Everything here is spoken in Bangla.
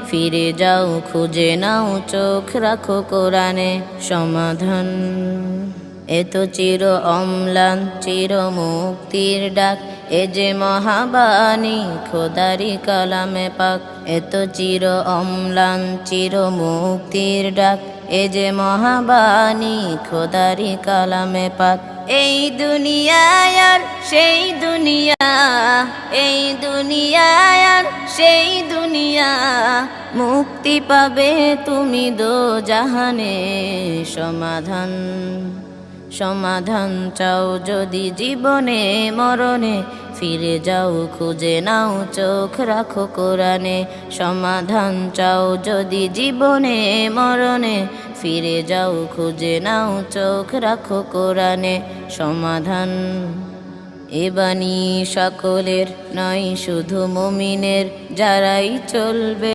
ফিরে যাও খুঁজে নাও চোখ রাখো কোরআনে সমাধান। এ তো চির অম্লান চির মুক্তির ডাক, এ যে মহাবাণী খোদারি কালামে পাক। এ তো চির অম্লান চির মুক্তির ডাক, এ যে মহাবাণী খোদারি কালামে পাক। এই দুনিয়ায় আর সেই দুনিয়া, এই দুনিয়ায় আর সেই দুনিয়া, মুক্তি পাবে তুমি দোজাহানে সমাধান। সমাধান চাও যদি জীবনে মরণে, ফিরে যাও খুঁজে নাও চোখ রাখো কোরআনে সমাধান। চাও যদি জীবনে মরণে, ফিরে যাও খুঁজে নাও চোখ রাখো কোরআনে সমাধান। এ বাণী সকলের নয় শুধু মুমিনের, যারাই চলবে